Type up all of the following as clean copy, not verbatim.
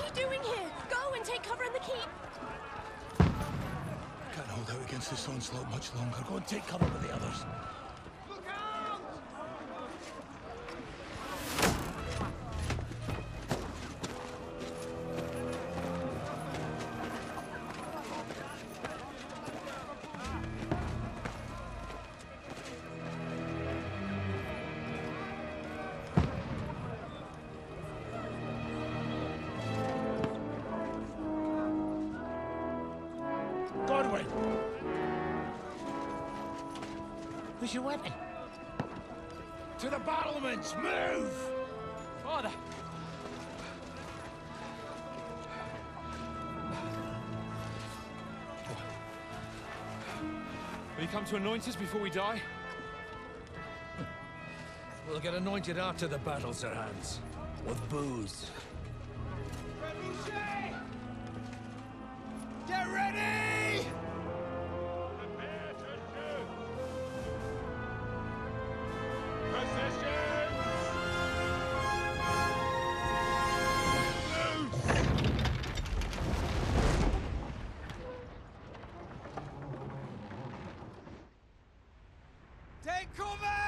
are you doing here? Go and take cover in the keep. Can't hold out against this onslaught much longer. Go and take cover with the others. Look out! Godwin! Where's your weapon? To the battlements! Move! Father! Will you come to anoint us before we die? We'll get anointed after the battles are hands. With booze. Get ready! Prepare to shoot! Positions! Take cover!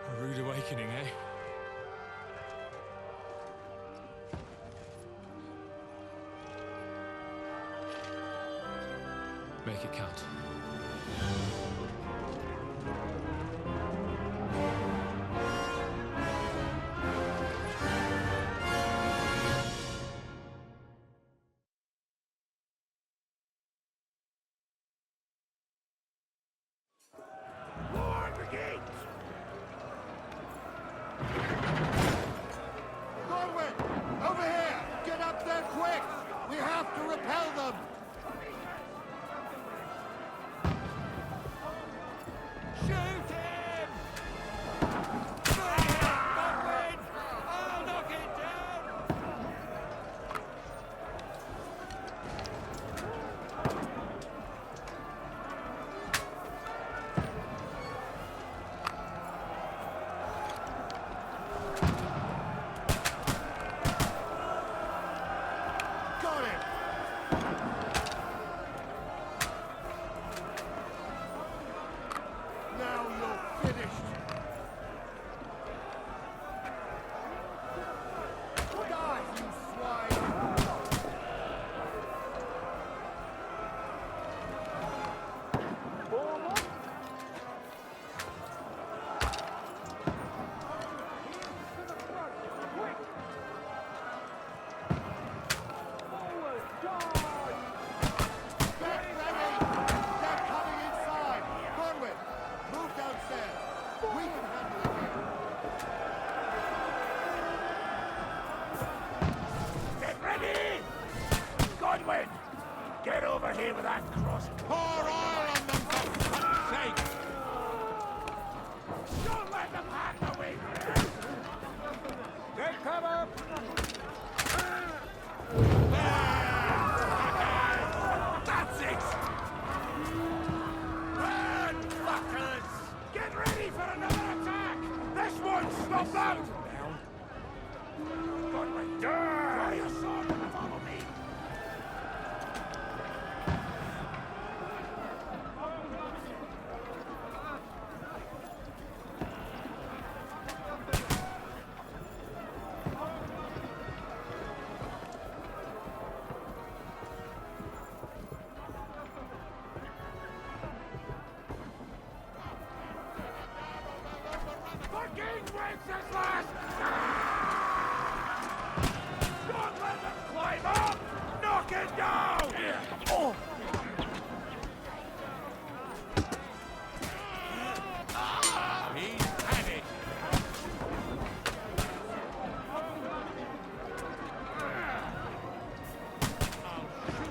A rude awakening, eh? Make it count. Lower the gates! Godwin! Over here! Get up there quick! We have to repel them! Shoot him! Bring it, Godwin! I'll knock it down! Got it! Now you're finished! Die, you swine! Get ready! They're coming inside! Godwin, move downstairs! We can handle it here! Get ready! Godwin! Get over here with that cross. Pour oil on them, for fuck's sake! Don't let them hand the way! Take cover! That's it! Run, fuckers! Get ready for another attack! This won't stop them! Godwin, draw your sword and follow me! Fucking Princess last! Don't let them climb up! Knock it down! Oh! He's had it! I'll shoot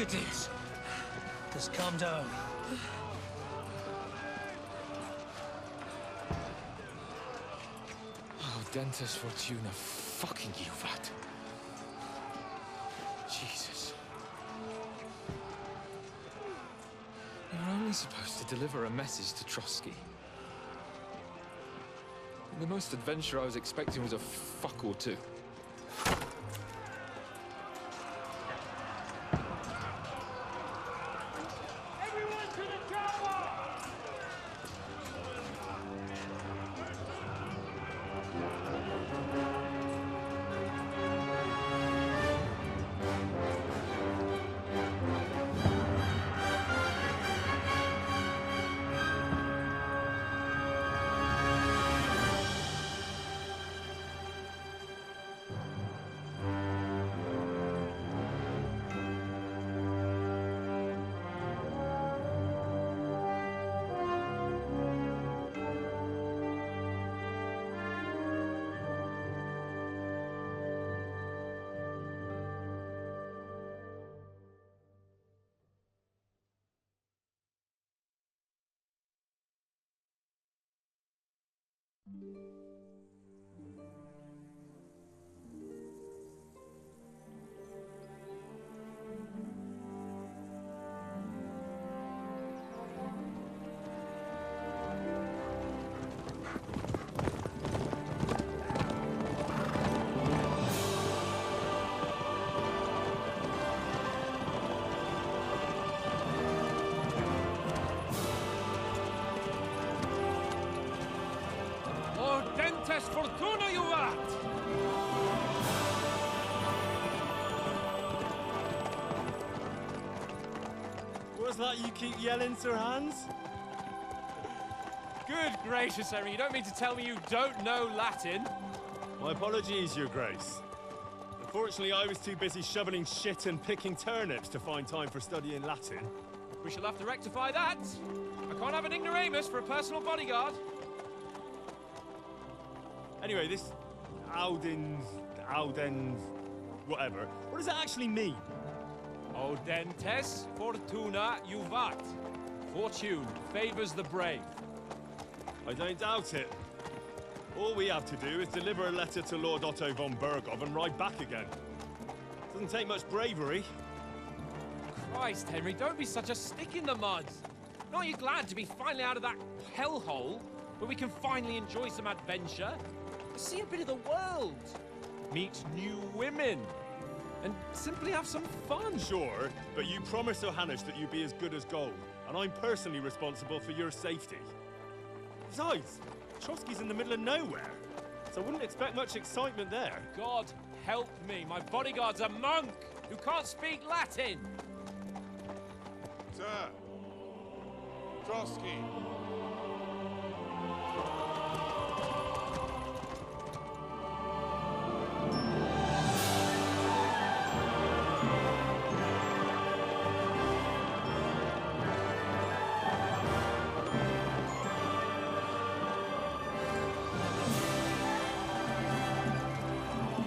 it is. Just calm down. Oh, Dentes Fortuna, fucking Juvat. Jesus. You're only supposed to deliver a message to Trotsky. The most adventure I was expecting was a fuck or two. Everyone to the tower! Dentes Fortuna, you art! What's that you keep yelling, Sir Hans? Good gracious, Henry, you don't mean to tell me you don't know Latin? My apologies, Your Grace. Unfortunately, I was too busy shoveling shit and picking turnips to find time for studying Latin. We shall have to rectify that. I can't have an ignoramus for a personal bodyguard. Anyway, this Audens, whatever. What does that actually mean? Audentes Fortuna Juvat. Fortune favors the brave. I don't doubt it. All we have to do is deliver a letter to Lord Otto von Bergov and ride back again. Doesn't take much bravery. Christ, Henry, don't be such a stick in the mud. Aren't you glad to be finally out of that hellhole where we can finally enjoy some adventure? See a bit of the world, meet new women, and simply have some fun. Sure, but you promised Johannes that you'd be as good as gold, and I'm personally responsible for your safety. Besides, Trotsky's in the middle of nowhere, so I wouldn't expect much excitement there. God help me, my bodyguard's a monk who can't speak Latin. Sir! Trotsky!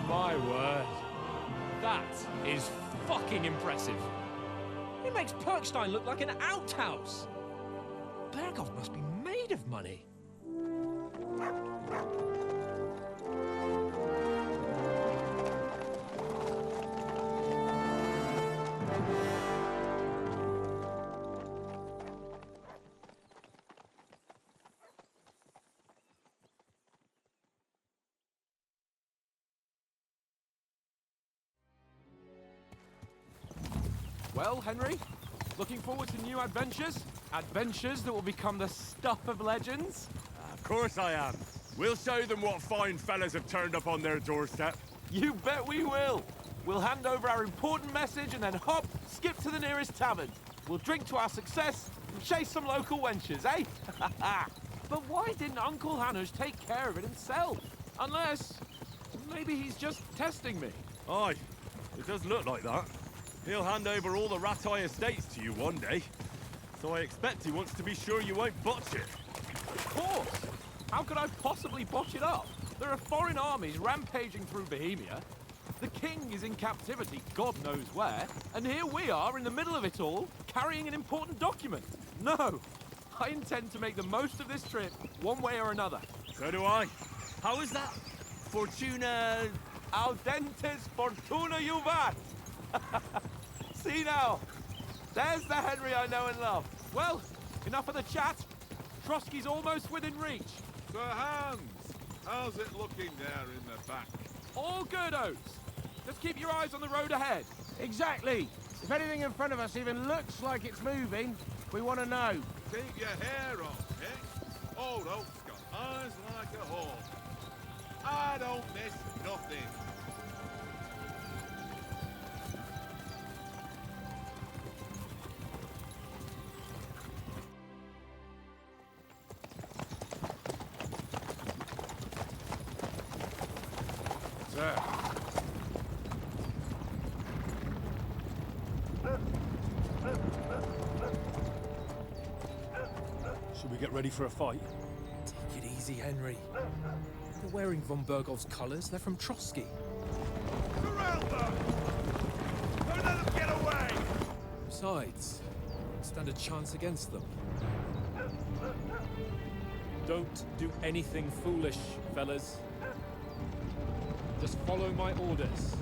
My word. That is fucking impressive. It makes Perkstein look like an outhouse. Bergov must be made of money. Well, Henry, looking forward to new adventures? Adventures that will become the stuff of legends? Of course I am. We'll show them what fine fellas have turned up on their doorstep. You bet we will. We'll hand over our important message and then hop, skip to the nearest tavern. We'll drink to our success and chase some local wenches, eh? But why didn't Uncle Hanush take care of it himself? Unless, maybe he's just testing me. Aye, it does look like that. He'll hand over all the Ratai estates to you one day. So I expect he wants to be sure you won't botch it. Of course. How could I possibly botch it up? There are foreign armies rampaging through Bohemia. The king is in captivity, God knows where, and here we are in the middle of it all, carrying an important document. No, I intend to make the most of this trip, one way or another. So do I. How is that? Fortuna... Audentes fortuna juvat! See now, there's the Henry I know and love. Well, enough of the chat. Trotsky's almost within reach. Sir Hans, how's it looking there in the back? All good, Oates. Just keep your eyes on the road ahead. Exactly. If anything in front of us even looks like it's moving, we want to know. Keep your hair on, eh? Old Oak's got eyes like a hawk. I don't miss nothing. Sir. Should we get ready for a fight? Take it easy, Henry. They're wearing von Bergov's colours. They're from Trotsky. Surround them! Don't let them get away! Besides, stand a chance against them. Don't do anything foolish, fellas. Just follow my orders.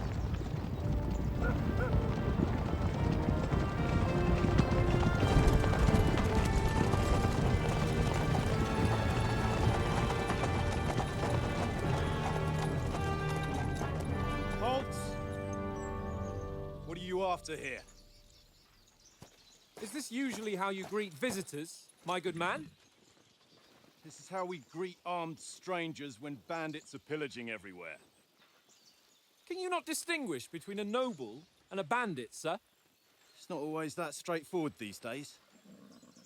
Halt! What are you after here? Is this usually how you greet visitors, my good man? This is how we greet armed strangers when bandits are pillaging everywhere. Can you not distinguish between a noble and a bandit, sir? It's not always that straightforward these days.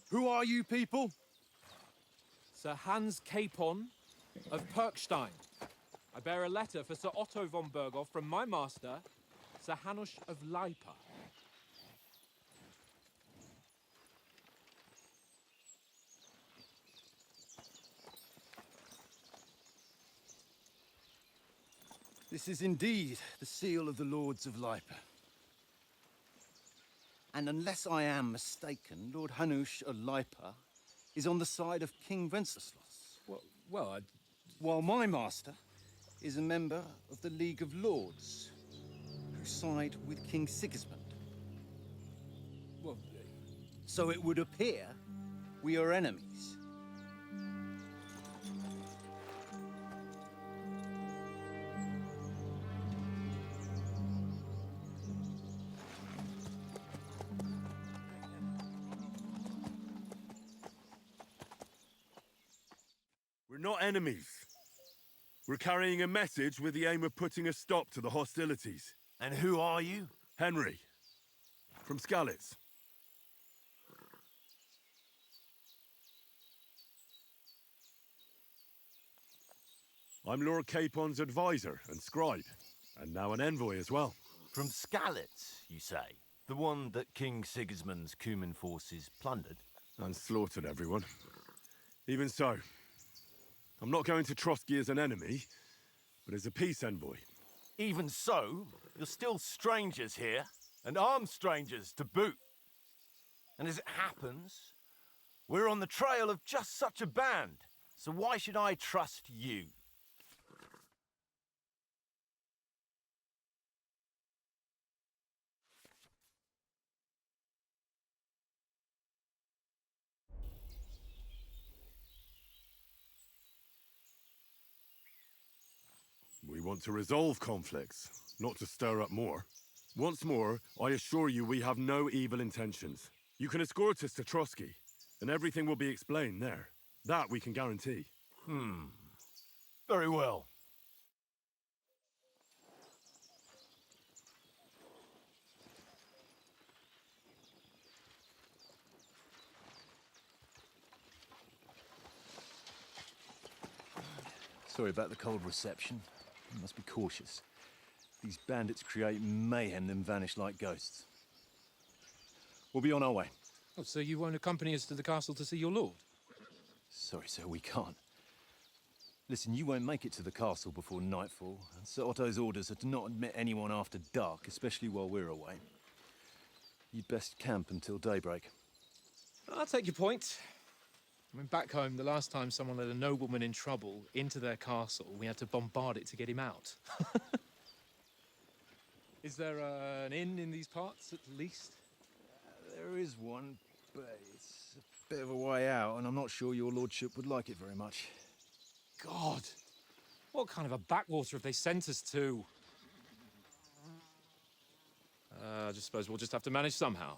Who are you people? Sir Hans Capon of Perkstein. I bear a letter for Sir Otto von Bergov from my master, Sir Hanush of Lipa. This is indeed the seal of the Lords of Lipa. And unless I am mistaken, Lord Hanush of Lipa is on the side of King Wenceslas. While my master is a member of the League of Lords, who side with King Sigismund. So it would appear we are enemies. We're not enemies. We're carrying a message with the aim of putting a stop to the hostilities. And who are you? Henry. From Skalitz. I'm Lord Capon's advisor and scribe, and now an envoy as well. From Skalitz, you say? The one that King Sigismund's Cuman forces plundered? And slaughtered everyone. Even so, I'm not going to Trotsky as an enemy, but as a peace envoy. Even so, you're still strangers here, and armed strangers to boot. And as it happens, we're on the trail of just such a band, so why should I trust you? We want to resolve conflicts, not to stir up more. Once more, I assure you we have no evil intentions. You can escort us to Trotsky, and everything will be explained there. That we can guarantee. Very well. Sorry about the cold reception. You must be cautious. These bandits create mayhem, then vanish like ghosts. We'll be on our way. Oh, so you won't accompany us to the castle to see your lord? Sorry, sir, we can't. Listen, you won't make it to the castle before nightfall, and Sir Otto's orders are to not admit anyone after dark, especially while we're away. You'd best camp until daybreak. I'll take your point. I mean, back home, the last time someone let a nobleman in trouble into their castle, we had to bombard it to get him out. Is there an inn in these parts, at least? There is one, but it's a bit of a way out, and I'm not sure your lordship would like it very much. God! What kind of a backwater have they sent us to? I just suppose we'll just have to manage somehow.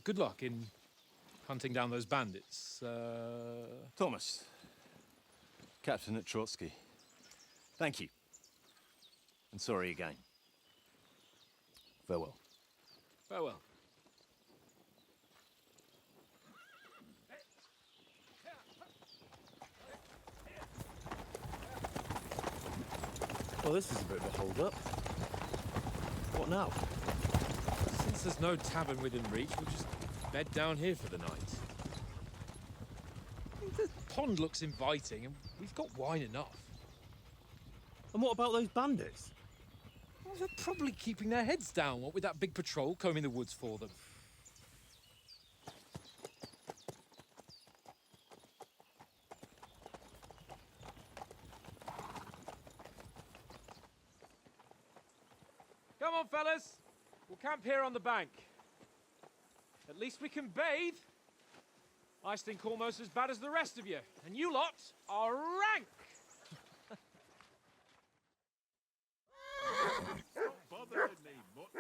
Good luck in hunting down those bandits. Thomas, captain at Trotsky. Thank you. And sorry again. Farewell. Farewell. Well, this is a bit of a hold-up. What now? Since there's no tavern within reach, we'll just bed down here for the night. The pond looks inviting, and we've got wine enough. And what about those bandits? Well, they're probably keeping their heads down, what with that big patrol combing the woods for them. Come on, fellas. We'll camp here on the bank. At least we can bathe. I stink almost as bad as the rest of you, and you lot are rank. Stop bothering me much.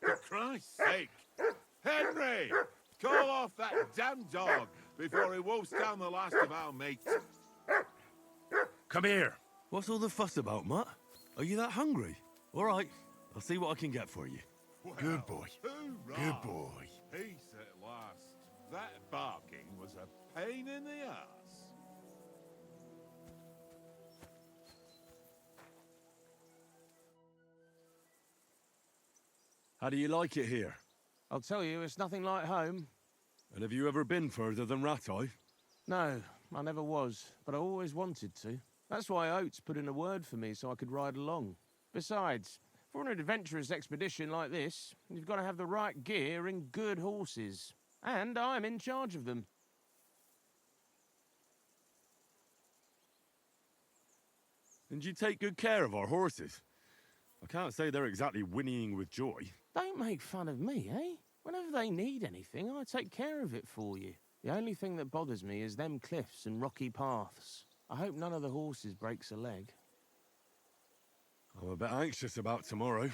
For Christ's sake! Henry! Call off that damn dog before he wolfs down the last of our mates. Come here. What's all the fuss about, Mutt? Are you that hungry? All right, I'll see what I can get for you. Well, Good boy. Hoorah. Good boy. Peace at last. That barking was a pain in the ass. How do you like it here? I'll tell you, it's nothing like home. And have you ever been further than Rattay? No, I never was, but I always wanted to. That's why Oates put in a word for me so I could ride along. Besides, for an adventurous expedition like this, you've got to have the right gear and good horses. And I'm in charge of them. And you take good care of our horses. I can't say they're exactly whinnying with joy. Don't make fun of me, eh? Whenever they need anything, I take care of it for you. The only thing that bothers me is them cliffs and rocky paths. I hope none of the horses breaks a leg. I'm a bit anxious about tomorrow.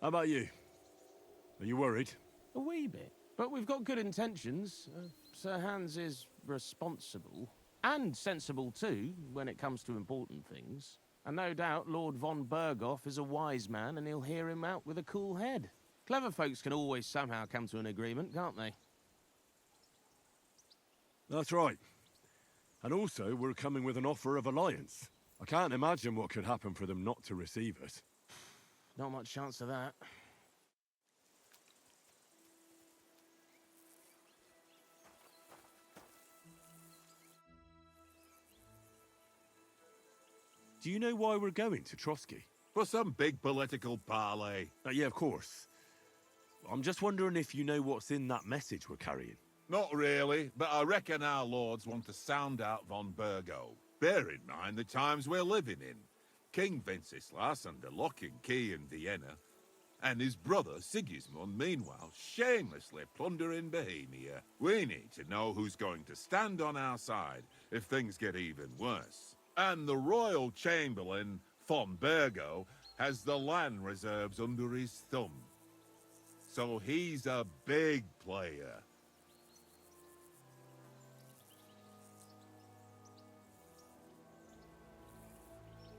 How about you? Are you worried? A wee bit. But we've got good intentions. Sir Hans is responsible. And sensible too, when it comes to important things. And no doubt Lord von Berghoff is a wise man and he'll hear him out with a cool head. Clever folks can always somehow come to an agreement, can't they? That's right. And also, we're coming with an offer of alliance. I can't imagine what could happen for them not to receive us. Not much chance of that. Do you know why we're going to Trotsky? For some big political parley. Yeah, of course. I'm just wondering if you know what's in that message we're carrying. Not really, but I reckon our lords want to sound out von Bergo. Bear in mind the times we're living in. King Wenceslas under lock and key in Vienna, and his brother Sigismund, meanwhile, shamelessly plundering Bohemia. We need to know who's going to stand on our side if things get even worse. And the royal chamberlain, von Bergo, has the land reserves under his thumb. So he's a big player.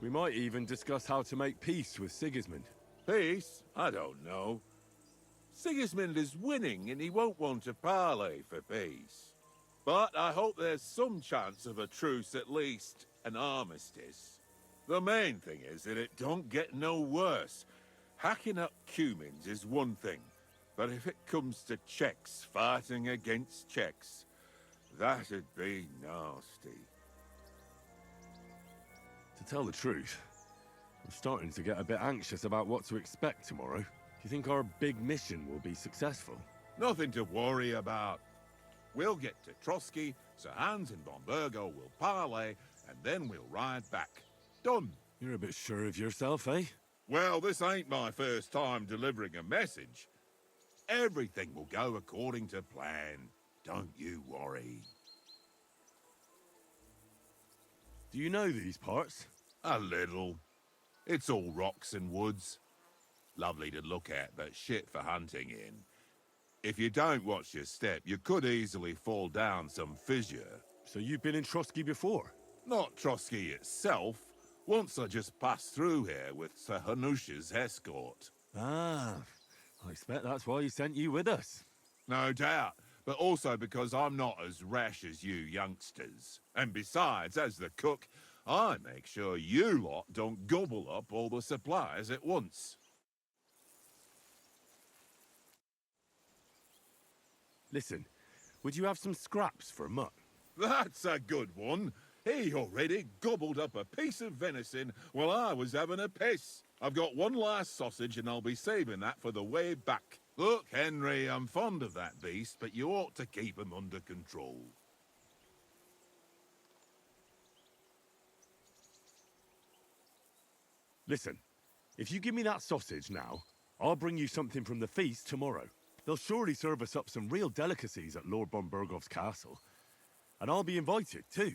We might even discuss how to make peace with Sigismund. Peace? I don't know. Sigismund is winning and he won't want to parley for peace. But I hope there's some chance of a truce at least, an armistice. The main thing is that it don't get no worse. Hacking up cumins is one thing, but if it comes to Czechs fighting against Czechs, that'd be nasty. To tell the truth, I'm starting to get a bit anxious about what to expect tomorrow. Do you think our big mission will be successful? Nothing to worry about. We'll get to Trotsky, Sir Hans and von Burgo will parley, and then we'll ride back. Done. You're a bit sure of yourself, eh? Well, this ain't my first time delivering a message. Everything will go according to plan. Don't you worry. Do you know these parts? A little. It's all rocks and woods. Lovely to look at, but shit for hunting in. If you don't watch your step, you could easily fall down some fissure. So you've been in Trotsky before? Not Trotsky itself. Once I just passed through here with Sir Hanush's escort. Ah, I expect that's why he sent you with us. No doubt, but also because I'm not as rash as you youngsters. And besides, as the cook, I make sure you lot don't gobble up all the supplies at once. Listen, would you have some scraps for Mutt? That's a good one. He already gobbled up a piece of venison while I was having a piss. I've got one last sausage and I'll be saving that for the way back. Look, Henry, I'm fond of that beast, but you ought to keep him under control. Listen, if you give me that sausage now, I'll bring you something from the feast tomorrow. They'll surely serve us up some real delicacies at Lord von Burgov's castle. And I'll be invited, too.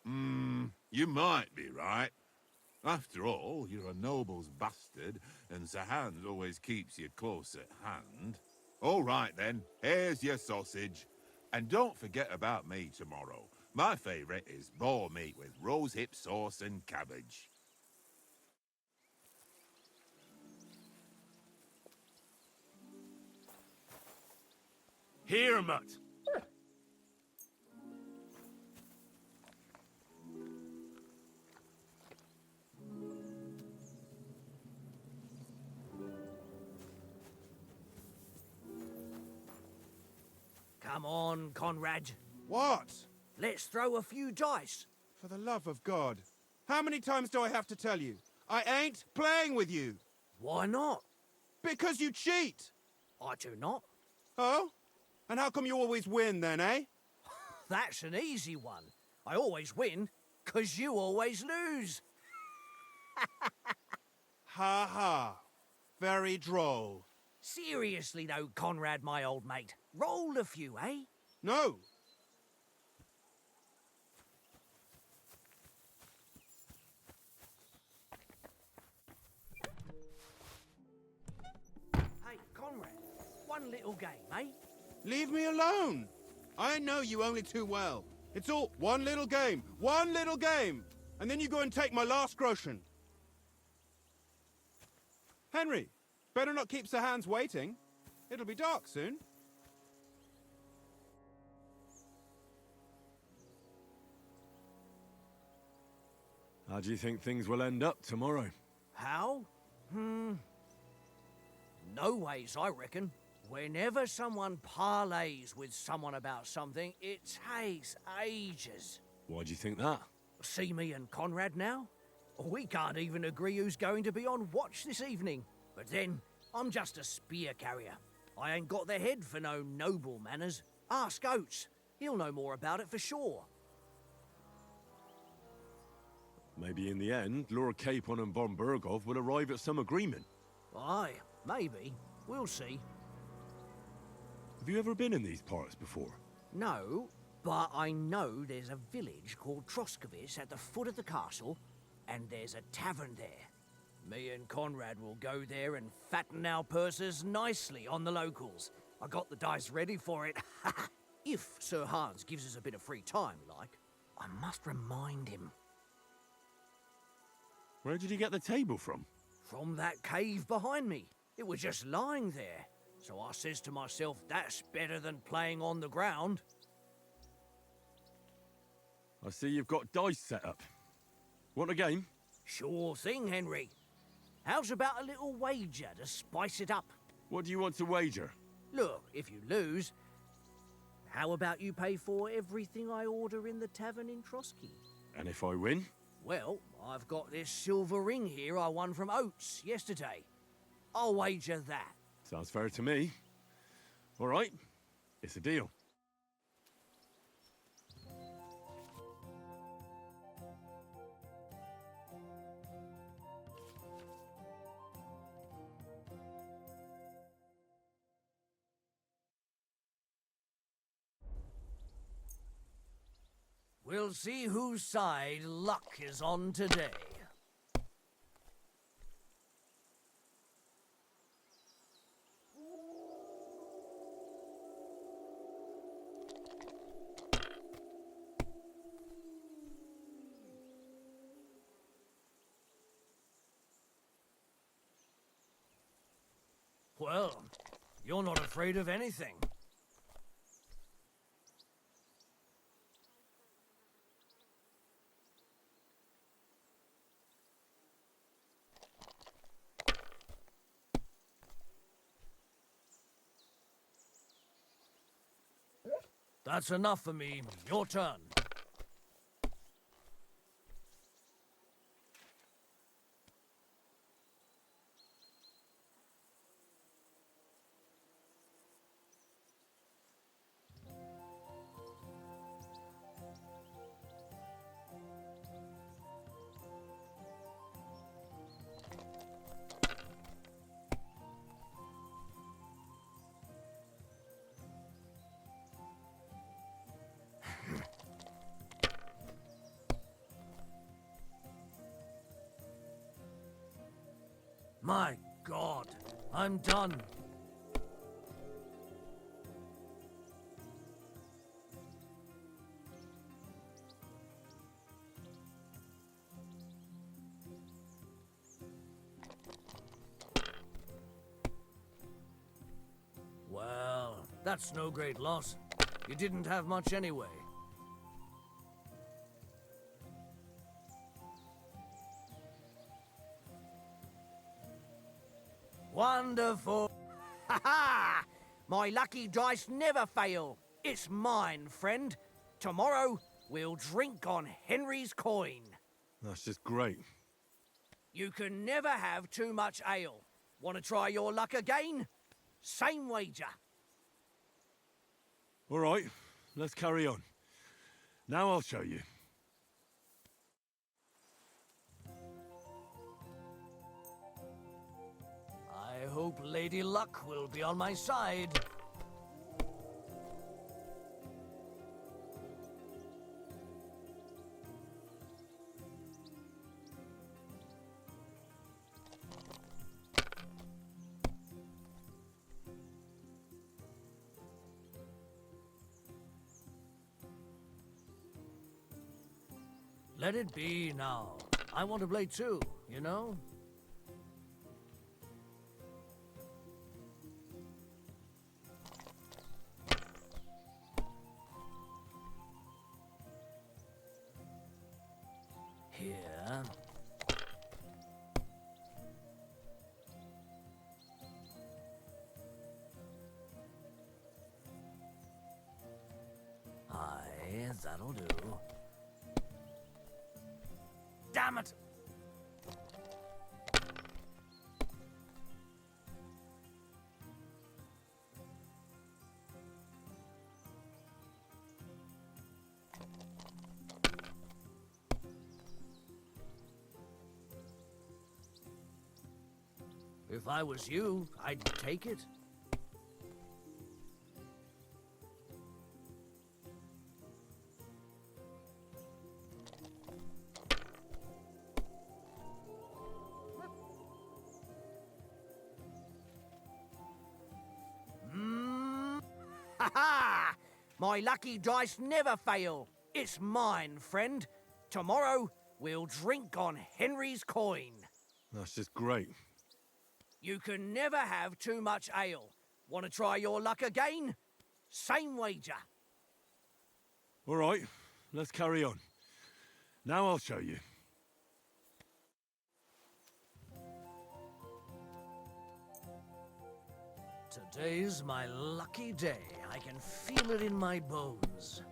You might be right. After all, you're a noble's bastard, and Sir Hans always keeps you close at hand. All right, then. Here's your sausage. And don't forget about me tomorrow. My favourite is boar meat with rosehip sauce and cabbage. Here, Mutt. Come on, Conrad. What? Let's throw a few dice. For the love of God. How many times do I have to tell you? I ain't playing with you. Why not? Because you cheat. I do not. Oh? And how come you always win then, eh? That's an easy one. I always win, 'cause you always lose. Ha ha. Very droll. Seriously though, Conrad, my old mate. Roll a few, eh? No. Hey, Conrad, one little game, eh? Leave me alone. I know you only too well. It's all one little game, and then you go and take my last groschen. Henry, better not keep Sir Hans waiting. It'll be dark soon. How do you think things will end up tomorrow? How? No ways, I reckon. Whenever someone parleys with someone about something, it takes ages. Why do you think that? See me and Conrad now? We can't even agree who's going to be on watch this evening. But then, I'm just a spear carrier. I ain't got the head for no noble manners. Ask Oates. He'll know more about it for sure. Maybe in the end, Lord Capon and von Burgov will arrive at some agreement. Aye, maybe. We'll see. Have you ever been in these parts before? No, but I know there's a village called Troskovice at the foot of the castle, and there's a tavern there. Me and Conrad will go there and fatten our purses nicely on the locals. I got the dice ready for it. If Sir Hans gives us a bit of free time, like. I must remind him. Where did you get the table from? From that cave behind me. It was just lying there. So I says to myself, that's better than playing on the ground. I see you've got dice set up. Want a game? Sure thing, Henry. How's about a little wager to spice it up? What do you want to wager? Look, if you lose, how about you pay for everything I order in the tavern in Trotsky? And if I win? Well, I've got this silver ring here I won from Oates yesterday. I'll wager that. Sounds fair to me. All right, it's a deal. We'll see whose side luck is on today. Well, you're not afraid of anything. That's enough for me. Your turn. My God, I'm done. Well, that's no great loss. You didn't have much anyway. Wonderful. Ha ha! My lucky dice never fail. It's mine, friend. Tomorrow, we'll drink on Henry's coin. That's just great. You can never have too much ale. Want to try your luck again? Same wager. All right, let's carry on. Now I'll show you. I hope Lady Luck will be on my side. Let it be now. I want to play too, you know? Here. Aye, that'll do. Damn it! If I was you, I'd take it. Ha ha! My lucky dice never fail. It's mine, friend. Tomorrow, we'll drink on Henry's coin. That's just great. You can never have too much ale. Want to try your luck again? Same wager. All right, let's carry on. Now I'll show you. Today's my lucky day. I can feel it in my bones.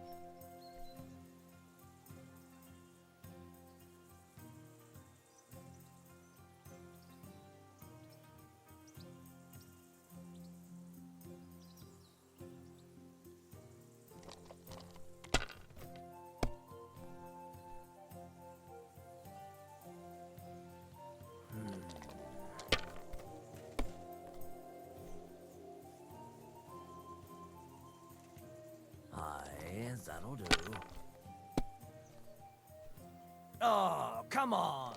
That'll do. Oh, come on!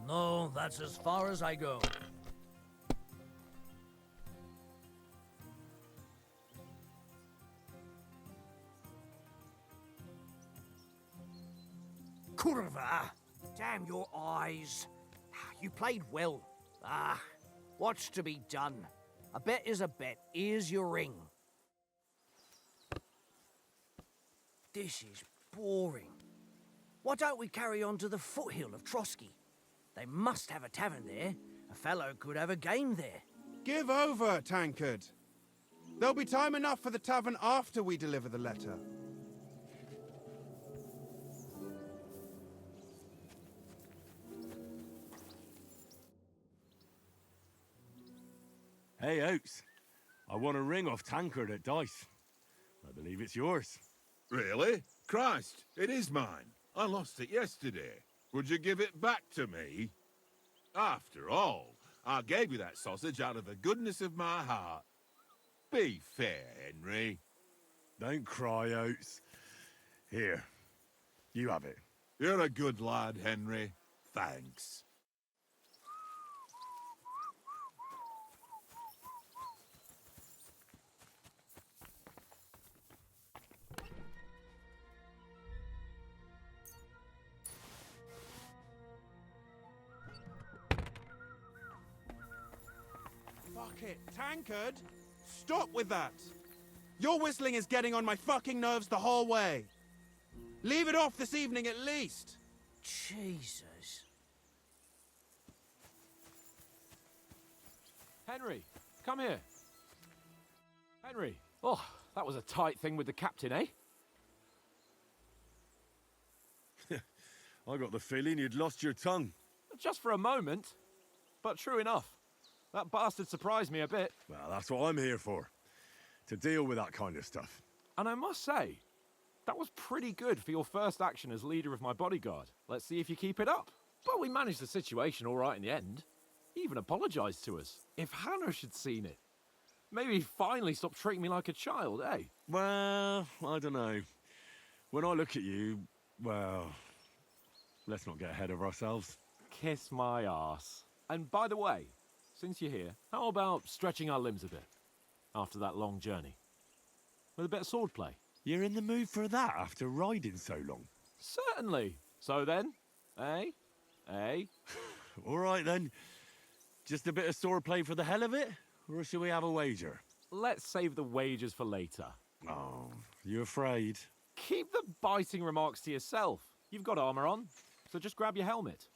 No, that's as far as I go. Curva! Damn your eyes. You played well. What's to be done? A bet is a bet. Here's your ring. This is boring. Why don't we carry on to the foothill of Trotsky? They must have a tavern there. A fellow could have a game there. Give over, Tankard. There'll be time enough for the tavern after we deliver the letter. Hey, Oates. I won a ring off Tankard at dice. I believe it's yours. Really? Christ, it is mine. I lost it yesterday. Would you give it back to me? After all, I gave you that sausage out of the goodness of my heart. Be fair, Henry. Don't cry, Oates. Here, you have it. You're a good lad, Henry. Thanks. Fuck it, Tankard! Stop with that! Your whistling is getting on my fucking nerves the whole way. Leave it off this evening at least. Jesus. Henry, come here. Henry. Oh, that was a tight thing with the captain, eh? I got the feeling you'd lost your tongue. Just for a moment. But true enough. That bastard surprised me a bit. Well, that's what I'm here for. To deal with that kind of stuff. And I must say, that was pretty good for your first action as leader of my bodyguard. Let's see if you keep it up. But we managed the situation all right in the end. He even apologized to us. If Hanush had seen it, maybe he'd finally stop treating me like a child, eh? Well, I don't know. When I look at you, well, let's not get ahead of ourselves. Kiss my arse. And by the way, since you're here, how about stretching our limbs a bit after that long journey? With a bit of swordplay. You're in the mood for that after riding so long? Certainly. So then, eh? Eh? All right then. Just a bit of swordplay for the hell of it? Or should we have a wager? Let's save the wagers for later. Oh, you afraid? Keep the biting remarks to yourself. You've got armor on, so just grab your helmet.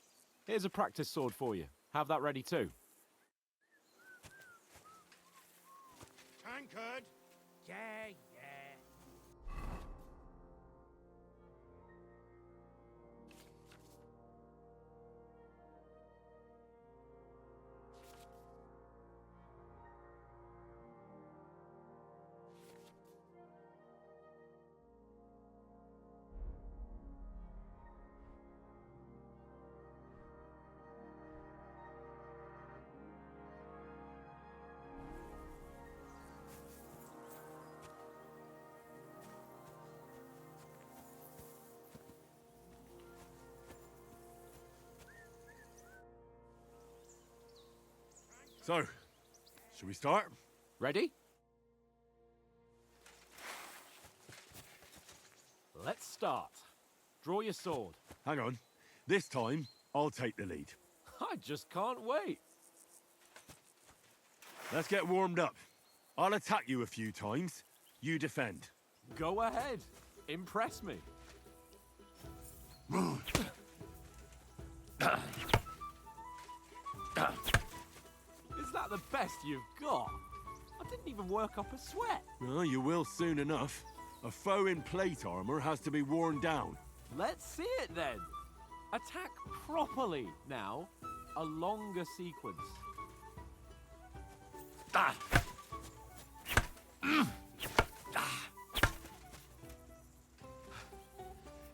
Here's a practice sword for you. Have that ready too. Tankard! Yeah. So, should we start? Ready? Let's start. Draw your sword. Hang on. This time, I'll take the lead. I just can't wait. Let's get warmed up. I'll attack you a few times. You defend. Go ahead. Impress me. Is that the best you've got? I didn't even work up a sweat. Well, you will soon enough. A foe in plate armor has to be worn down. Let's see it then. Attack properly now. A longer sequence.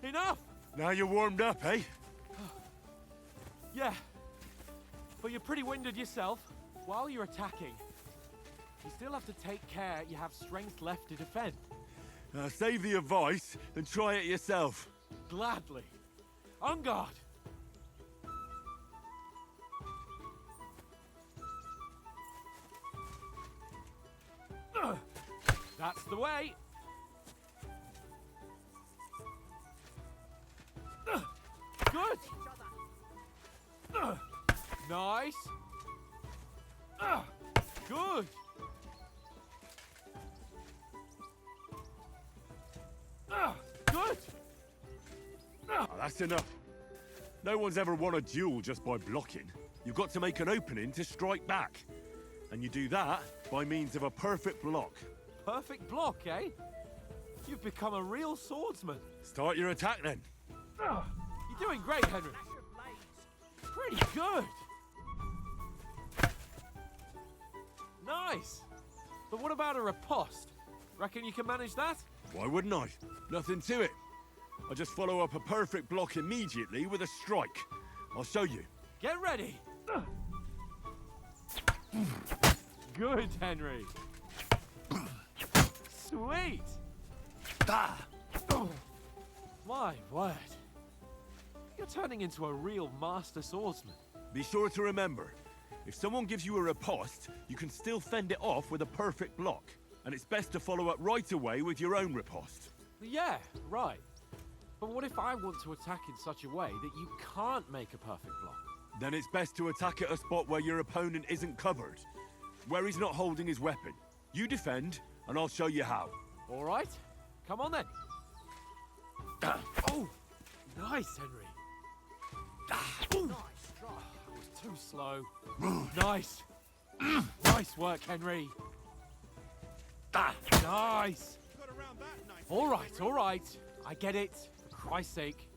Enough! Now you're warmed up, eh? Yeah. But you're pretty winded yourself. While you're attacking, you still have to take care you have strength left to defend. Save the advice and try it yourself. Gladly. On guard! That's the way! Good! Nice! Good! Good! That's enough. No one's ever won a duel just by blocking. You've got to make an opening to strike back. And you do that by means of a perfect block. Perfect block, eh? You've become a real swordsman. Start your attack then. You're doing great, Henry. Pretty good. Nice. But what about a riposte? Reckon you can manage that? Why wouldn't I? Nothing to it. I just follow up a perfect block immediately with a strike. I'll show you. Get ready. Good, Henry. Sweet. My word. You're turning into a real master swordsman. Be sure to remember, if someone gives you a riposte, you can still fend it off with a perfect block. And it's best to follow up right away with your own riposte. Yeah, right. But what if I want to attack in such a way that you can't make a perfect block? Then it's best to attack at a spot where your opponent isn't covered. Where he's not holding his weapon. You defend, and I'll show you how. All right. Come on then. Oh! Nice, Henry. Nice try. I was too slow. Nice. Nice work, Henry. Nice. All right. I get it. For Christ's sake.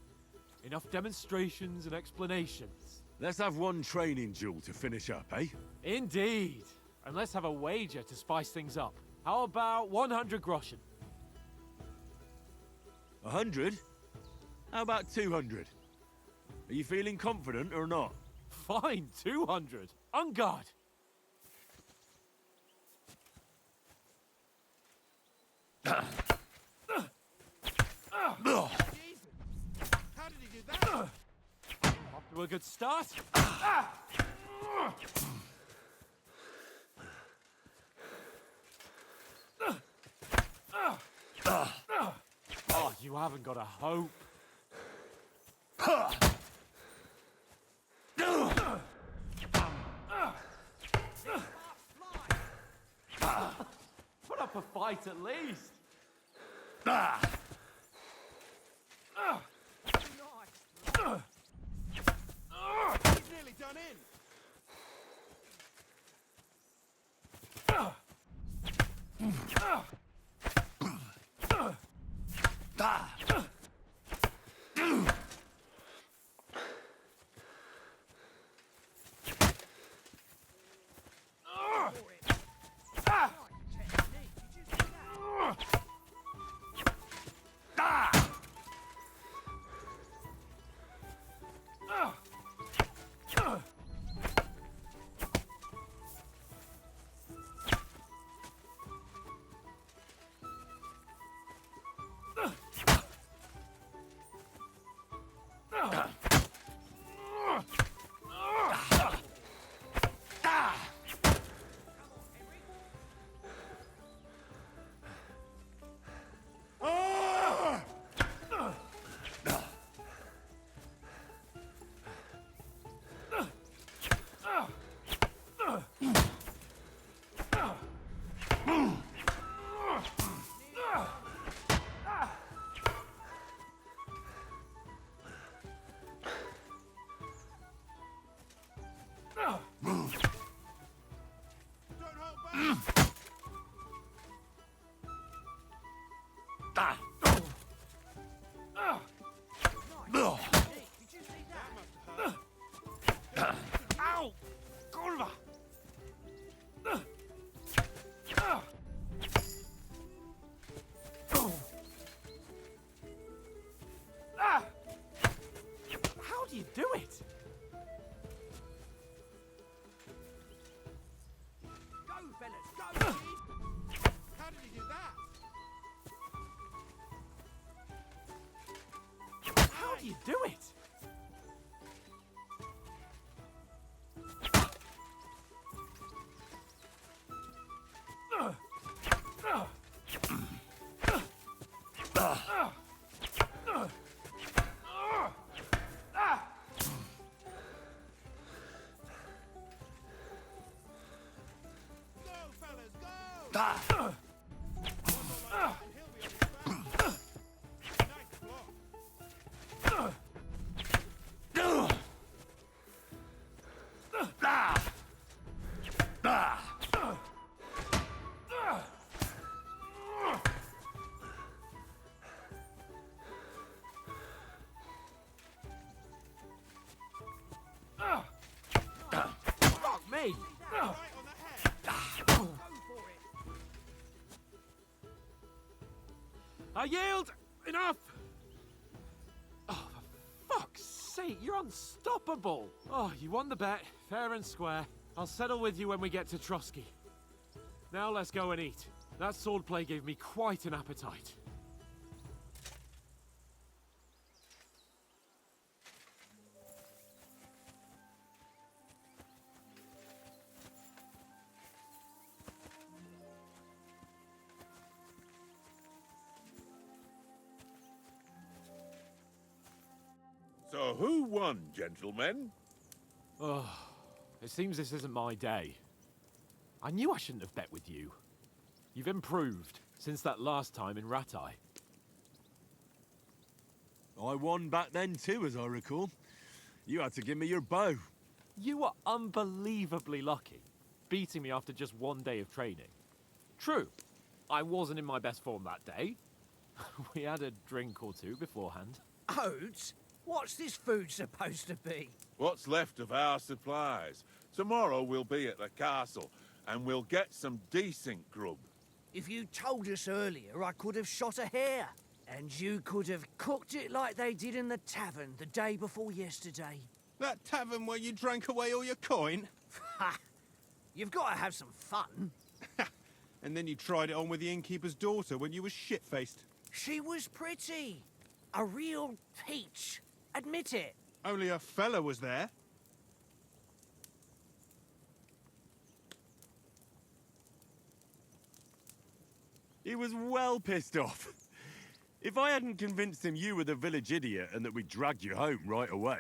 Enough demonstrations and explanations. Let's have one training duel to finish up, eh? Indeed. And let's have a wager to spice things up. How about 100 groschen? 100? How about 200? Are you feeling confident or not? Fine, 200. On guard. Jesus! How did he do that? Off to a good start. Oh, you haven't got a hope. Put up a fight at least. He's nearly done in. Fuck me! I yield! Enough! Oh, for fuck's sake, you're unstoppable! Oh, you won the bet, fair and square. I'll settle with you when we get to Trotsky. Now let's go and eat. That swordplay gave me quite an appetite. So who won, gentlemen? Oh, it seems this isn't my day. I knew I shouldn't have bet with you. You've improved since that last time in Ratai. I won back then too, as I recall. You had to give me your bow. You were unbelievably lucky, beating me after just one day of training. True, I wasn't in my best form that day. We had a drink or two beforehand. Oats? What's this food supposed to be? What's left of our supplies. Tomorrow we'll be at the castle, and we'll get some decent grub. If you told us earlier, I could have shot a hare. And you could have cooked it like they did in the tavern the day before yesterday. That tavern where you drank away all your coin? Ha! You've got to have some fun. And then you tried it on with the innkeeper's daughter when you were shit-faced. She was pretty. A real peach. Admit it. Only a fella was there. He was well pissed off. If I hadn't convinced him you were the village idiot and that we dragged you home right away...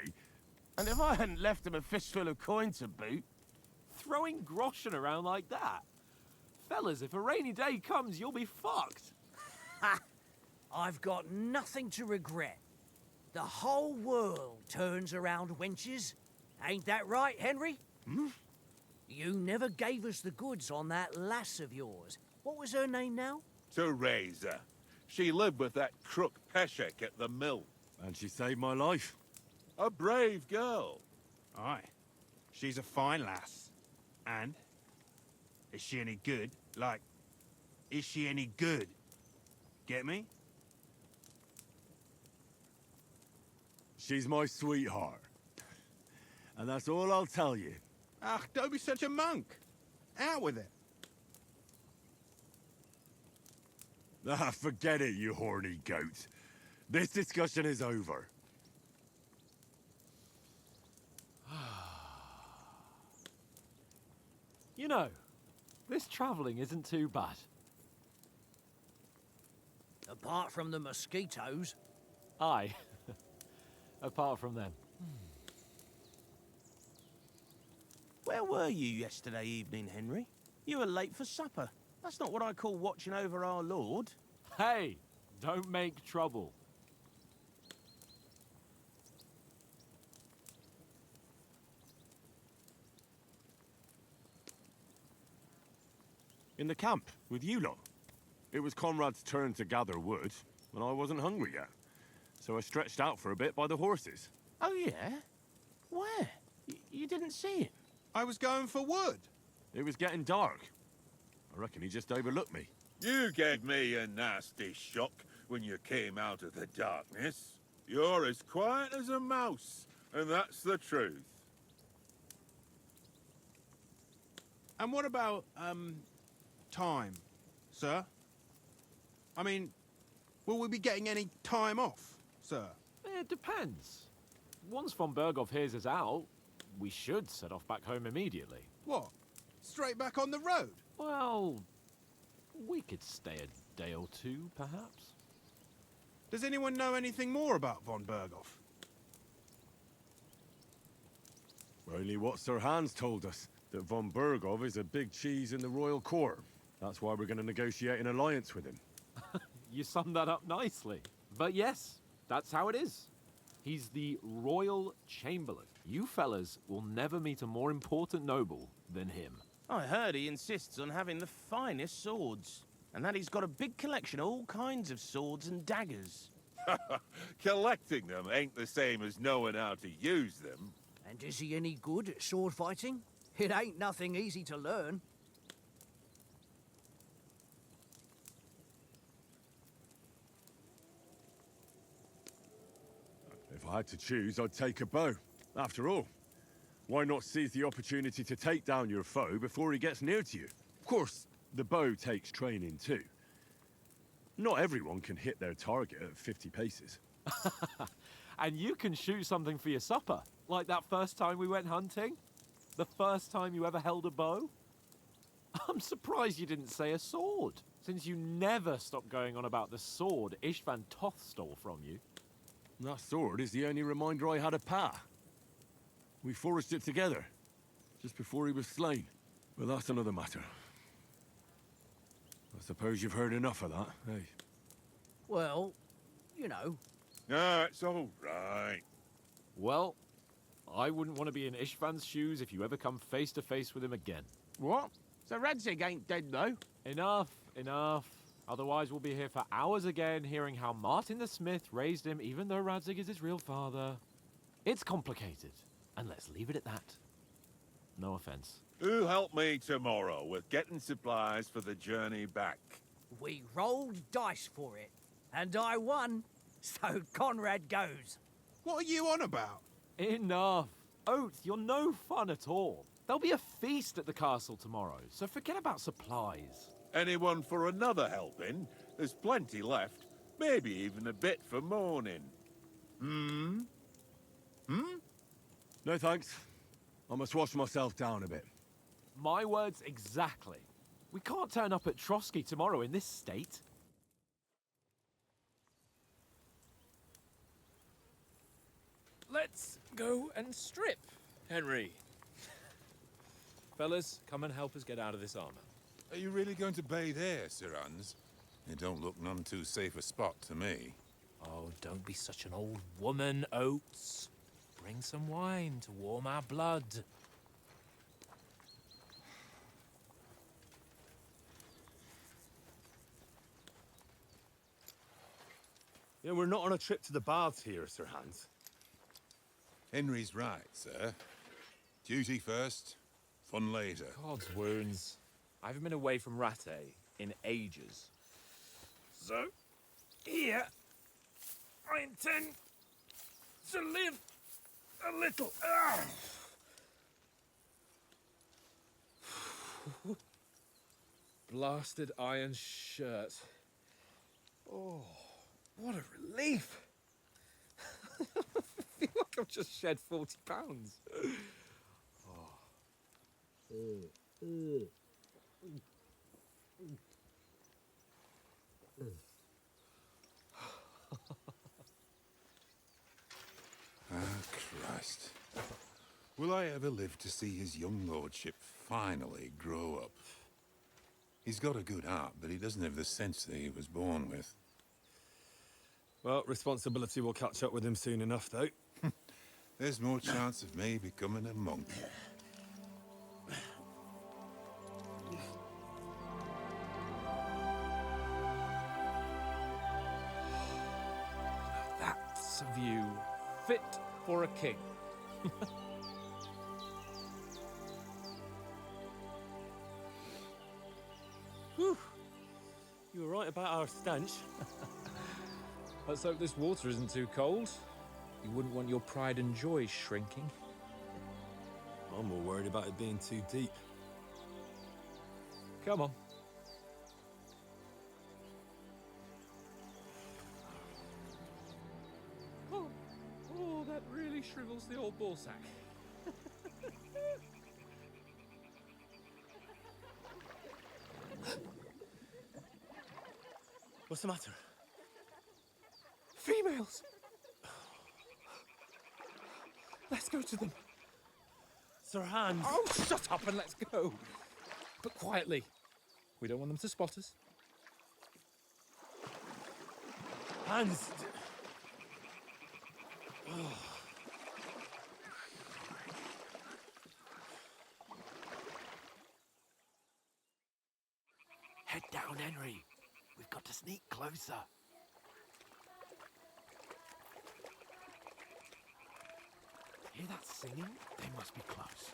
And if I hadn't left him a fistful of coin to boot... Throwing groschen around like that? Fellas, if a rainy day comes, you'll be fucked. Ha! I've got nothing to regret. The whole world turns around wenches. Ain't that right, Henry? Hmm? You never gave us the goods on that lass of yours. What was her name now? Teresa. She lived with that crook Peshek at the mill. And she saved my life. A brave girl. Aye. She's a fine lass. And? Is she any good? Like, is she any good? Get me? She's my sweetheart. And that's all I'll tell you. Ah, don't be such a monk. Out with it. Ah, forget it, you horny goat. This discussion is over. You know, this travelling isn't too bad. Apart from the mosquitoes. Aye. Apart from them. Where were you yesterday evening, Henry? You were late for supper. That's not what I call watching over our lord. Hey, don't make trouble. In the camp, with you lot. It was Conrad's turn to gather wood, and I wasn't hungry yet. So I stretched out for a bit by the horses. Oh, yeah? Where? You didn't see him? I was going for wood. It was getting dark. I reckon he just overlooked me. You gave me a nasty shock when you came out of the darkness. You're as quiet as a mouse, and that's the truth. And what about, time, sir? I mean, will we be getting any time off, sir? It depends. Once von Berghoff hears us out, we should set off back home immediately. What? Straight back on the road? Well, We could stay a day or two, perhaps. Does anyone know anything more about von Berghoff? Only what Sir Hans told us, that von Berghoff is a big cheese in the royal court. That's why we're going to negotiate an alliance with him. You summed that up nicely. But yes, that's how it is. He's the royal chamberlain. You fellas will never meet a more important noble than him. I heard he insists on having the finest swords, and that he's got a big collection of all kinds of swords and daggers. Collecting them ain't the same as knowing how to use them. And is he any good at sword fighting? It ain't nothing easy to learn. If I had to choose, I'd take a bow. After all, why not seize the opportunity to take down your foe before he gets near to you? Of course, the bow takes training too. Not everyone can hit their target at 50 paces. And you can shoot something for your supper, like that first time we went hunting? The first time you ever held a bow? I'm surprised you didn't say a sword, since you never stopped going on about the sword Istvan Toth stole from you. That sword is the only reminder I had of Pa. We forged it together, just before he was slain. But that's another matter. I suppose you've heard enough of that, eh? Well, you know. No, it's all right. Well, I wouldn't want to be in Istvan's shoes if you ever come face to face with him again. What? So Radzig ain't dead, though? Enough, enough. Otherwise we'll be here for hours again, hearing how Martin the Smith raised him, even though Radzig is his real father. It's complicated, and let's leave it at that. No offense. Who help me tomorrow with getting supplies for the journey back? We rolled dice for it, and I won, so Conrad goes. What are you on about? Enough. Oath, you're no fun at all. There'll be a feast at the castle tomorrow, so forget about supplies. Anyone for another helping? There's plenty left. Maybe even a bit for morning. Hmm? No thanks. I must wash myself down a bit. My words exactly. We can't turn up at Trotsky tomorrow in this state. Let's go and strip, Henry. Fellas, come and help us get out of this armor. Are you really going to bathe here, Sir Hans? It don't look none too safe a spot to me. Oh, don't be such an old woman, Oates. Bring some wine to warm our blood. Yeah, we're not on a trip to the baths here, Sir Hans. Henry's right, sir. Duty first, fun later. God's wounds. I haven't been away from Rattay in ages. So, here, I intend to live a little. Blasted iron shirt. Oh, what a relief. I feel like I've just shed 40 pounds. Christ. Will I ever live to see his young lordship finally grow up? He's got a good heart, but he doesn't have the sense that he was born with. Well, responsibility will catch up with him soon enough, though. There's more chance of me becoming a monk. That's a view fit for a king. Whew. You were right about our stench. Let's hope this water isn't too cold. You wouldn't want your pride and joy shrinking. I'm more worried about it being too deep. Come on. Oh, that really shrivels the old ball sack. What's the matter? Females! Let's go to them. Sir Hans. Oh, shut up and let's go. But quietly. We don't want them to spot us. Hans. Head down, Henry. We've got to sneak closer. Hear that singing? They must be close.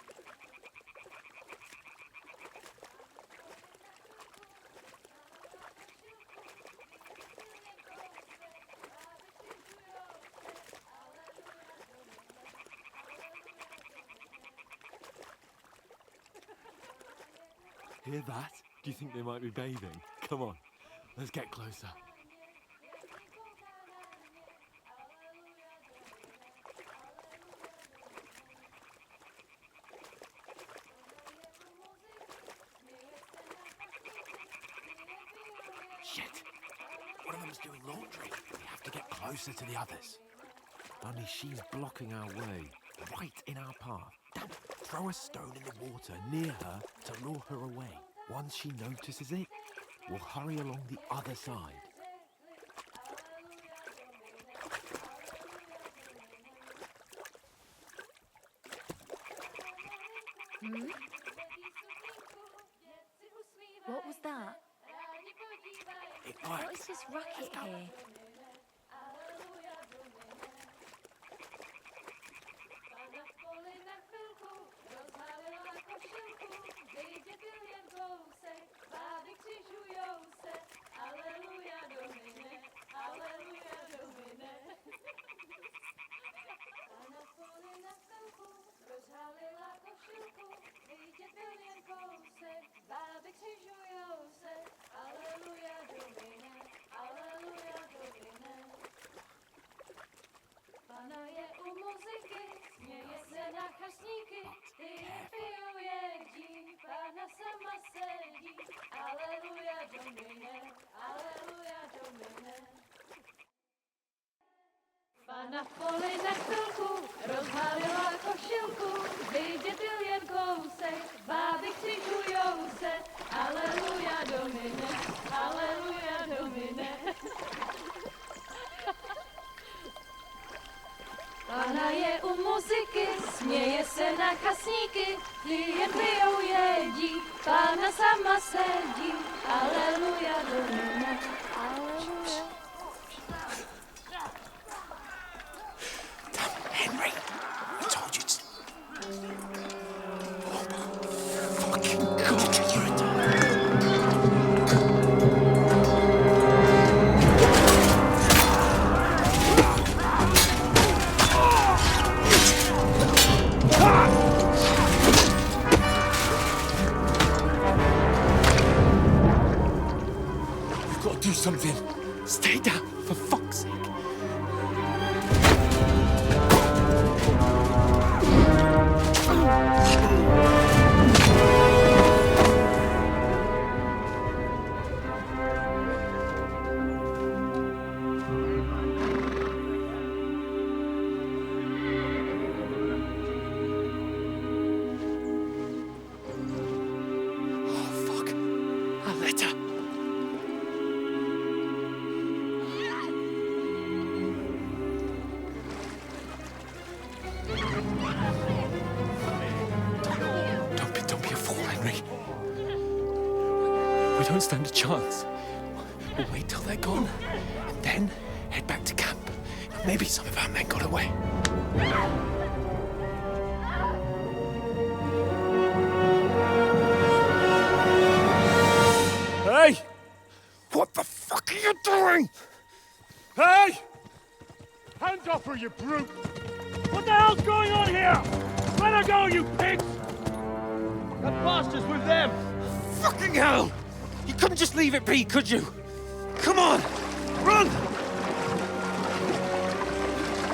Hear that? Do you think they might be bathing? Come on, let's get closer. Shit! One of them's doing laundry. We have to get closer to the others. Only she's blocking our way, right in our path. Damn it. Throw a stone in the water near her to lure her away. Once she notices it, we'll hurry along the other side. Hmm? What was that? It worked. What is this racket here? Pana je u muzyky, směje se na chařníky, ty nepijuje dí, Pana sama sedí, aleluja domine, aleluja domine. Pana v poli na chvilku rozhalila košilku, vidět byl jen kousek, báby křižujou se, aleluja domine, aleluja domine. Pana je u muziky, směje se na chasníky, jen pijou jedí, Pána sama sedí, aleluja domine, aleluja. Henry, I told you to... Do something. Stay down, for fuck's sake. Oh, fuck. A letter. Don't be a fool, Henry. We don't stand a chance. We'll wait till they're gone, and then head back to camp. Maybe some of our men got away. Hey! What the fuck are you doing? Hey! Hands off her, you brute! What the hell's going on here? Let her go, you pigs! That bastard's with them! Fucking hell! You couldn't just leave it be, could you? Come on! Run!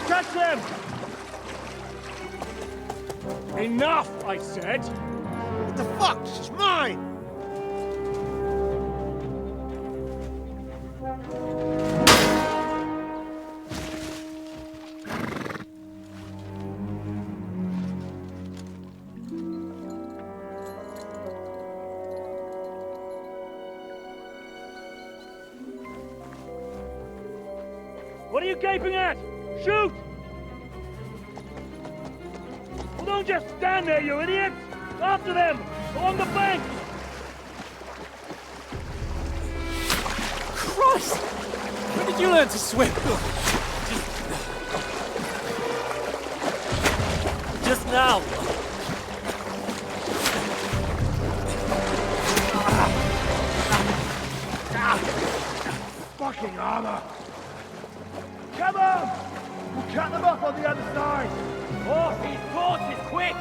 Catch them! Enough, I said! What the fuck? She's mine! What are you gaping at? Shoot! Well, don't just stand there, you idiots! After them! Along the bank! Christ! When did you learn to swim? Just now. Fucking armor! Come on! We'll cut them off on the other side! Oh, these torches, quick!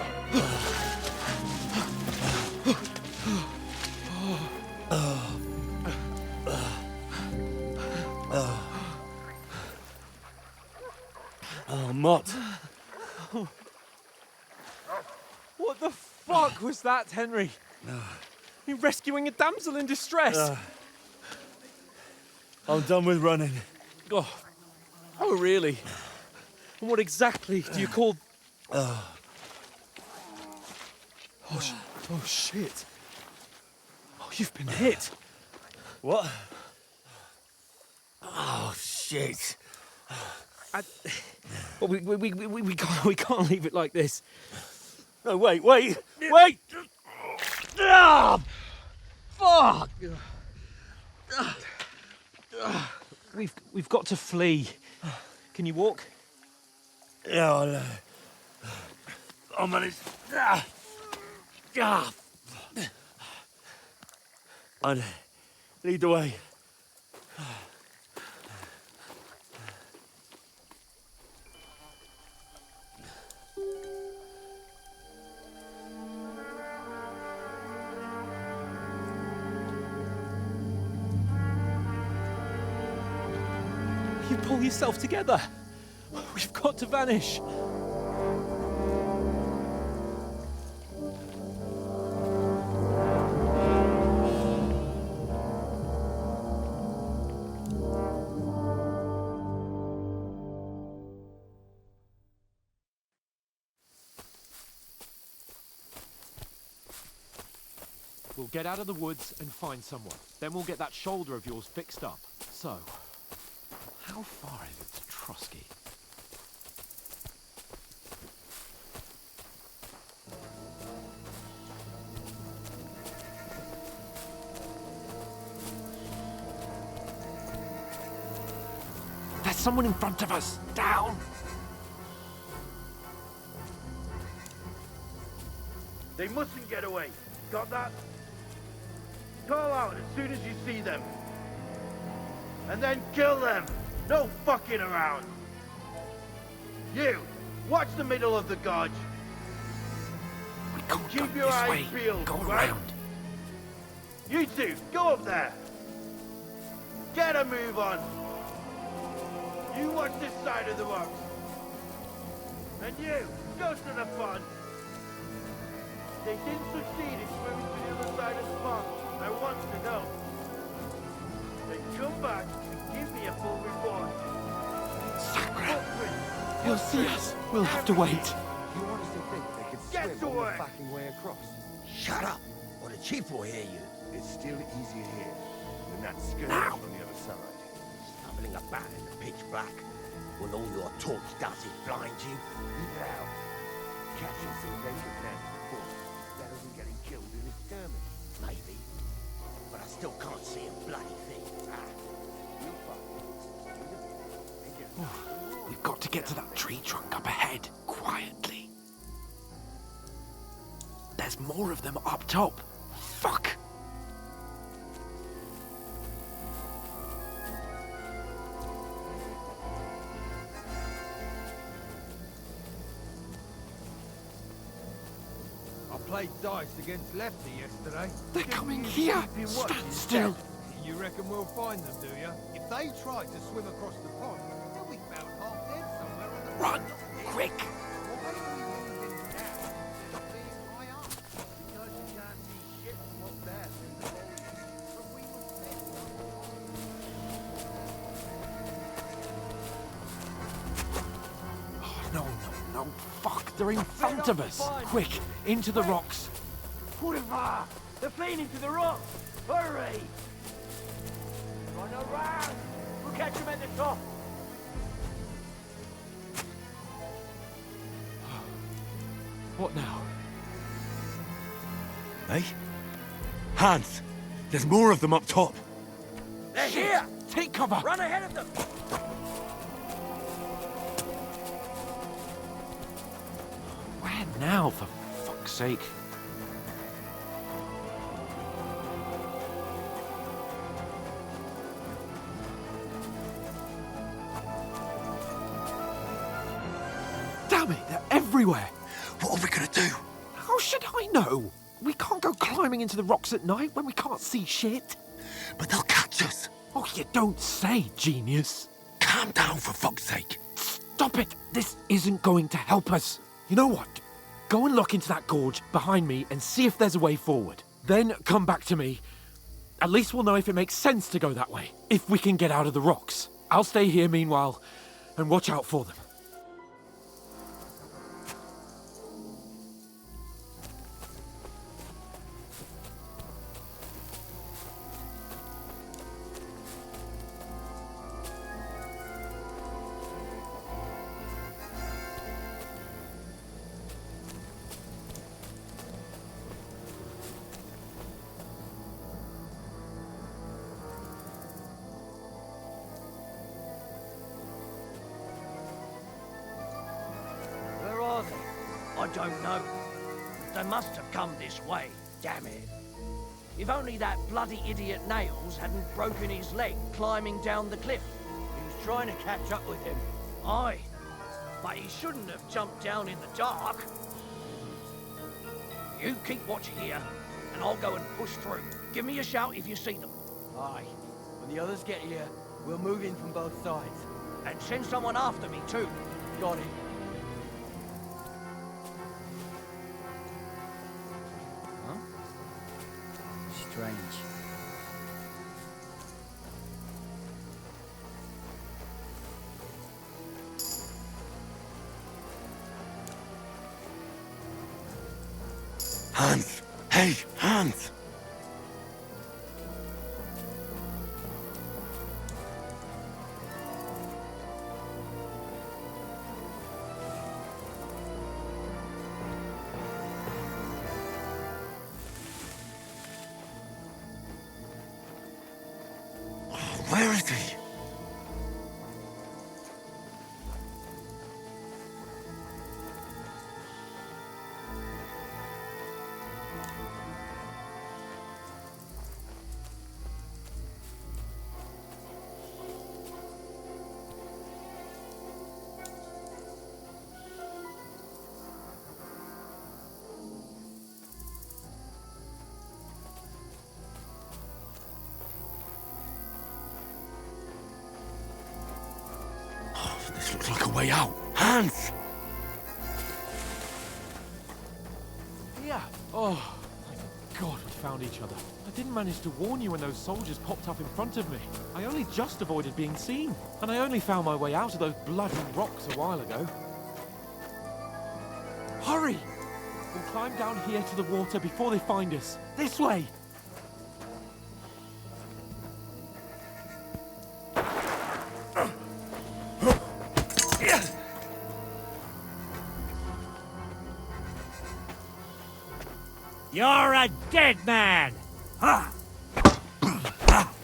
Oh, Mott. What the fuck was that, Henry? You rescuing a damsel in distress? I'm done with running. Oh, really? And what exactly do you call... Oh, shit. Oh, you've been hit. What? Oh, shit. Well, we can't leave it like this. No, wait! Ah! Fuck! We've got to flee. Can you walk? Yeah, I know. I'll manage. I'd lead the way. You pull yourself together. We've got to vanish. We'll get out of the woods and find someone. Then we'll get that shoulder of yours fixed up. So, how far is it to Trotsky? There's someone in front of us! Down! They mustn't get away. Got that? Call out as soon as you see them. And then kill them. No fucking around. You, watch the middle of the gorge. We can't Keep go your this eyes way. peeled, Go right? around. You two, go up there. Get a move on. You watch this side of the rocks. And you, go to the pond. They didn't succeed in swimming to the other side of the pond. I want to know. Then come back and give me a full report. Sacre! He'll see us. We'll have to wait. You want us to think they could Get swim to all the work. fucking way across? Shut up, or the chief will hear you. It's still easier here than that skirmish Now. on the other side. Stumbling about in the pitch black. When all your torch does is blind you. Leave it out. Catching some danger now before. Better than getting killed in a skirmish. Maybe. But I still can't see a bloody thing. We've got to get to that tree trunk up ahead, quietly. There's more of them up top. Fuck! I played dice against Lefty yesterday. They're coming here! Stand still! You reckon we'll find them, do you? If they try to swim across the pond, they'll be found half dead somewhere on the Run! Quick! Well, why don't we move in now? Stop being high up. Because you can't see shit from up there through the foliage. But we will fit. No, fuck, they're in front of us! Quick, into the rocks! Puriva! They're fleeing into the rocks! Hurry! Run around! We'll catch them at the top! What now? Eh? Hans! There's more of them up top! They're here! Take cover! Run ahead of them! Where now, for fuck's sake? Damn it, they're everywhere! What are we gonna do? How should I know? We can't go climbing into the rocks at night when we can't see shit. But they'll catch us! Oh, you don't say, genius. Calm down, for fuck's sake! Stop it! This isn't going to help us. You know what? Go and look into that gorge behind me and see if there's a way forward. Then come back to me. At least we'll know if it makes sense to go that way. If we can get out of the rocks. I'll stay here meanwhile and watch out for them. Where are they? I don't know. They must have come this way, damn it. If only that bloody idiot Nails hadn't broken his leg climbing down the cliff. He was trying to catch up with him. Aye, but he shouldn't have jumped down in the dark. You keep watch here, and I'll go and push through. Give me a shout if you see them. Aye. When the others get here, we'll move in from both sides. And send someone after me too. Got it. Strange. Hans! Hey, Hans! Where is he? This looks like a way out. Hans! Yeah. Oh, thank God we found each other. I didn't manage to warn you when those soldiers popped up in front of me. I only just avoided being seen. And I only found my way out of those bloody rocks a while ago. Hurry! We'll climb down here to the water before they find us. This way! You're a dead man! Ha! Ah!